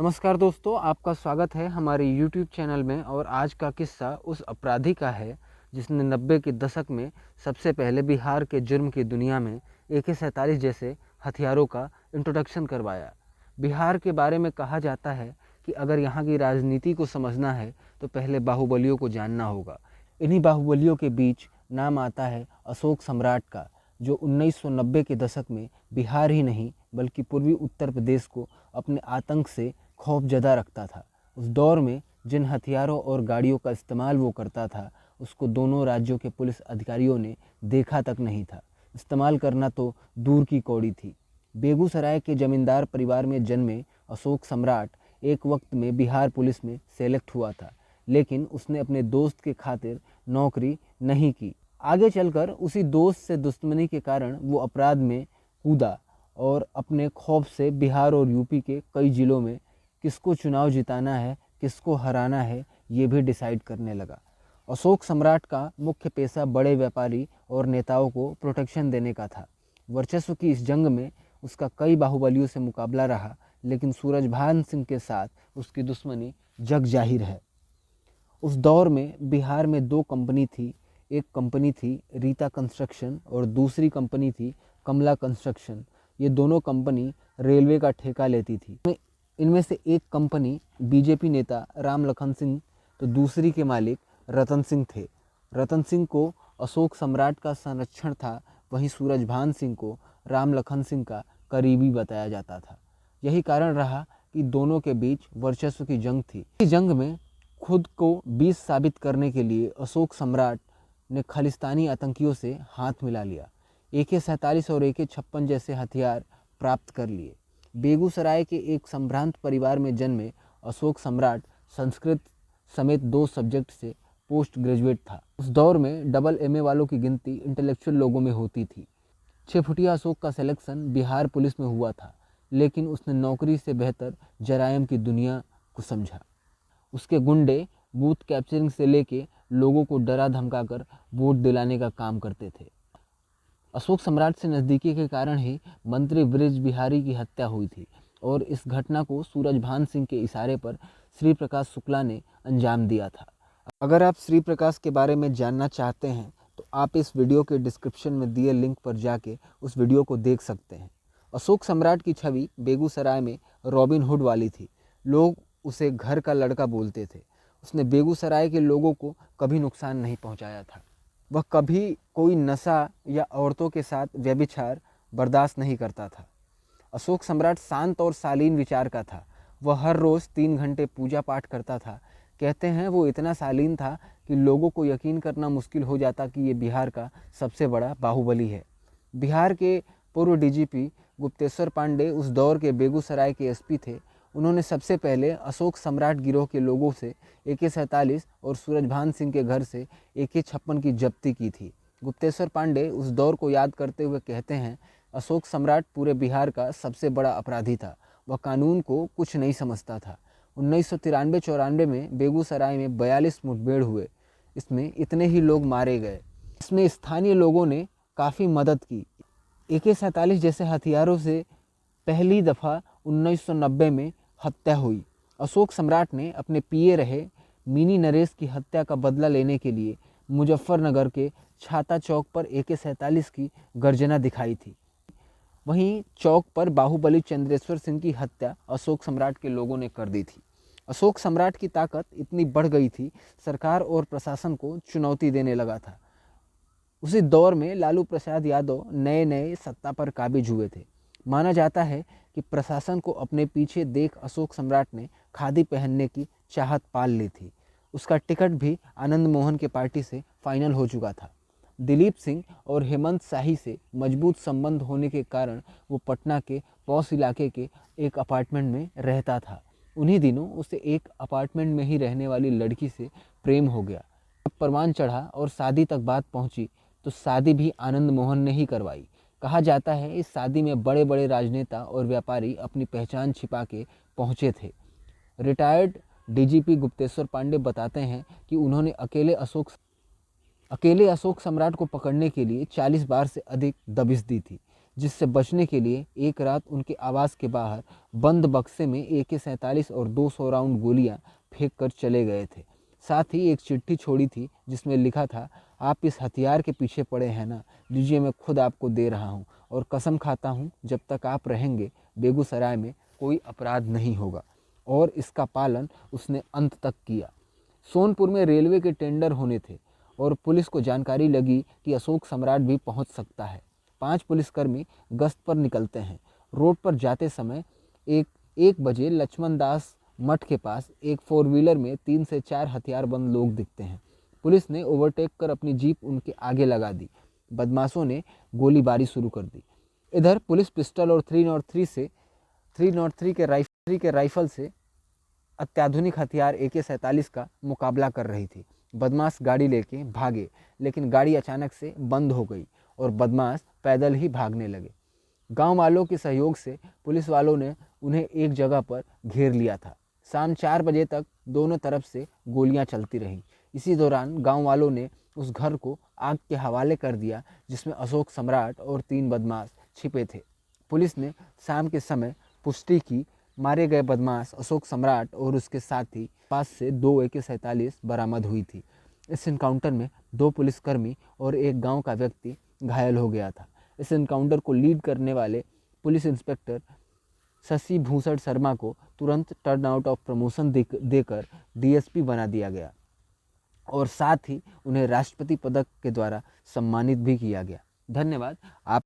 नमस्कार दोस्तों, आपका स्वागत है हमारे YouTube चैनल में। और आज का किस्सा उस अपराधी का है जिसने 90 के दशक में सबसे पहले बिहार के जुर्म की दुनिया में AK-47 जैसे हथियारों का इंट्रोडक्शन करवाया। बिहार के बारे में कहा जाता है कि अगर यहाँ की राजनीति को समझना है तो पहले बाहुबलियों को जानना होगा। इन्हीं बाहुबलियों के बीच नाम आता है अशोक सम्राट का, जो 1990 के दशक में बिहार ही नहीं बल्कि पूर्वी उत्तर प्रदेश को अपने आतंक से खौफजदा रखता था। उस दौर में जिन हथियारों और गाड़ियों का इस्तेमाल वो करता था, उसको दोनों राज्यों के पुलिस अधिकारियों ने देखा तक नहीं था। इस्तेमाल करना तो दूर की कौड़ी थी। बेगूसराय के जमींदार परिवार में जन्मे अशोक सम्राट एक वक्त में बिहार पुलिस में सेलेक्ट हुआ था, लेकिन उसने अपने दोस्त के खातिर नौकरी नहीं की। आगे चलकर उसी दोस्त से दुश्मनी के कारण वो अपराध में कूदा और अपने खौफ से बिहार और यूपी के कई जिलों में किसको चुनाव जिताना है, किसको हराना है, ये भी डिसाइड करने लगा। अशोक सम्राट का मुख्य पेशा बड़े व्यापारी और नेताओं को प्रोटेक्शन देने का था। वर्चस्व की इस जंग में उसका कई बाहुबलियों से मुकाबला रहा, लेकिन सूरजभान सिंह के साथ उसकी दुश्मनी जग जाहिर है। उस दौर में बिहार में दो कंपनी थी। एक कंपनी थी रीता कंस्ट्रक्शन और दूसरी कंपनी थी कमला कंस्ट्रक्शन। ये दोनों कंपनी रेलवे का ठेका लेती थी। इनमें से एक कंपनी बीजेपी नेता राम लखन सिंह तो दूसरी के मालिक रतन सिंह थे। रतन सिंह को अशोक सम्राट का संरक्षण था, वहीं सूरजभान सिंह को राम लखन सिंह का करीबी बताया जाता था। यही कारण रहा कि दोनों के बीच वर्चस्व की जंग थी। इस जंग में खुद को बीस साबित करने के लिए अशोक सम्राट ने खालिस्तानी आतंकियों से हाथ मिला लिया। AK-47 और AK-56 जैसे हथियार प्राप्त कर लिए। बेगूसराय के एक संभ्रांत परिवार में जन्मे अशोक सम्राट संस्कृत समेत 2 सब्जेक्ट से पोस्ट ग्रेजुएट था। उस दौर में डबल MA वालों की गिनती इंटेलेक्चुअल लोगों में होती थी। 6 फुटिया अशोक का सिलेक्शन बिहार पुलिस में हुआ था, लेकिन उसने नौकरी से बेहतर जरायम की दुनिया को समझा। उसके गुंडे बूथ कैप्चरिंग से लेके लोगों को डरा धमकाकर वोट दिलाने का काम करते थे। अशोक सम्राट से नज़दीकी के कारण ही मंत्री ब्रिज बिहारी की हत्या हुई थी और इस घटना को सूरजभान सिंह के इशारे पर श्री प्रकाश शुक्ला ने अंजाम दिया था। अगर आप श्री प्रकाश के बारे में जानना चाहते हैं तो आप इस वीडियो के डिस्क्रिप्शन में दिए लिंक पर जाके उस वीडियो को देख सकते हैं। अशोक सम्राट की छवि बेगूसराय में रॉबिन हुड वाली थी। लोग उसे घर का लड़का बोलते थे। उसने बेगूसराय के लोगों को कभी नुकसान नहीं पहुंचाया था। वह कभी कोई नशा या औरतों के साथ व्यभिचार बर्दाश्त नहीं करता था। अशोक सम्राट शांत और शालीन विचार का था। वह हर रोज़ 3 घंटे पूजा पाठ करता था। कहते हैं वो इतना शालीन था कि लोगों को यकीन करना मुश्किल हो जाता कि ये बिहार का सबसे बड़ा बाहुबली है। बिहार के पूर्व DGP गुप्तेश्वर पांडे उस दौर के बेगूसराय के SP थे। उन्होंने सबसे पहले अशोक सम्राट गिरोह के लोगों से AK-47 और सूरजभान सिंह के घर से AK-56 की जब्ती की थी। गुप्तेश्वर पांडे उस दौर को याद करते हुए कहते हैं, अशोक सम्राट पूरे बिहार का सबसे बड़ा अपराधी था। वह कानून को कुछ नहीं समझता था। 1993-94 में बेगूसराय में 42 मुठभेड़ हुए। इसमें इतने ही लोग मारे गए। इसमें स्थानीय लोगों ने काफ़ी मदद की। AK-47 जैसे हथियारों से पहली दफ़ा 1990 में हत्या हुई। अशोक सम्राट ने अपने PA रहे मिनी नरेश की हत्या का बदला लेने के लिए मुजफ्फरनगर के छाता चौक पर AK-47 की गर्जना दिखाई थी। वहीं चौक पर बाहुबली चंद्रेश्वर सिंह की हत्या अशोक सम्राट के लोगों ने कर दी थी। अशोक सम्राट की ताकत इतनी बढ़ गई थी, सरकार और प्रशासन को चुनौती देने लगा था। उसी दौर में लालू प्रसाद यादव नए नए सत्ता पर काबिज हुए थे। माना जाता है कि प्रशासन को अपने पीछे देख अशोक सम्राट ने खादी पहनने की चाहत पाल ली थी। उसका टिकट भी आनंद मोहन के पार्टी से फाइनल हो चुका था। दिलीप सिंह और हेमंत शाही से मजबूत संबंध होने के कारण वो पटना के पॉश इलाके के एक अपार्टमेंट में रहता था। उन्हीं दिनों उसे एक अपार्टमेंट में ही रहने वाली लड़की से प्रेम हो गया। जब परवान चढ़ा और शादी तक बात पहुंची तो शादी भी आनंद मोहन ने ही करवाई। कहा जाता है इस शादी में बड़े बड़े राजनेता और व्यापारी अपनी पहचान छिपा के पहुंचे थे। रिटायर्ड DGP गुप्तेश्वर पांडे बताते हैं कि उन्होंने अकेले अशोक सम्राट को पकड़ने के लिए 40 बार से अधिक दबिश दी थी। जिससे बचने के लिए एक रात उनके आवास के बाहर बंद बक्से में AK-47 और 200 राउंड गोलियां फेंक कर चले गए थे। साथ ही एक चिट्ठी छोड़ी थी जिसमें लिखा था, आप इस हथियार के पीछे पड़े हैं ना, लीजिए मैं खुद आपको दे रहा हूँ और कसम खाता हूँ जब तक आप रहेंगे बेगूसराय में कोई अपराध नहीं होगा। और इसका पालन उसने अंत तक किया। सोनपुर में रेलवे के टेंडर होने थे और पुलिस को जानकारी लगी कि अशोक सम्राट भी पहुंच सकता है। 5 पुलिसकर्मी गश्त पर निकलते हैं। रोड पर जाते समय एक बजे लक्ष्मण दास मठ के पास एक 4 व्हीलर में 3 से 4 हथियारबंद लोग दिखते हैं। पुलिस ने ओवरटेक कर अपनी जीप उनके आगे लगा दी। बदमाशों ने गोलीबारी शुरू कर दी। इधर पुलिस पिस्टल और 303 के राइफल से अत्याधुनिक हथियार AK-47 का मुकाबला कर रही थी। बदमाश गाड़ी लेके भागे, लेकिन गाड़ी अचानक से बंद हो गई और बदमाश पैदल ही भागने लगे। गांव वालों के सहयोग से पुलिस वालों ने उन्हें एक जगह पर घेर लिया था। शाम 4 बजे तक दोनों तरफ से गोलियां चलती रहीं। इसी दौरान गांव वालों ने उस घर को आग के हवाले कर दिया जिसमें अशोक सम्राट और 3 बदमाश छिपे थे। पुलिस ने शाम के समय पुष्टि की, मारे गए बदमाश अशोक सम्राट और उसके साथी पास से 2 AK-47 बरामद हुई थी। इस एनकाउंटर में 2 पुलिसकर्मी और एक गांव का व्यक्ति घायल हो गया था। इस एनकाउंटर को लीड करने वाले पुलिस इंस्पेक्टर शशि भूषण शर्मा को तुरंत टर्न आउट ऑफ प्रमोशन देकर DSP बना दिया गया और साथ ही उन्हें राष्ट्रपति पदक के द्वारा सम्मानित भी किया गया। धन्यवाद। आप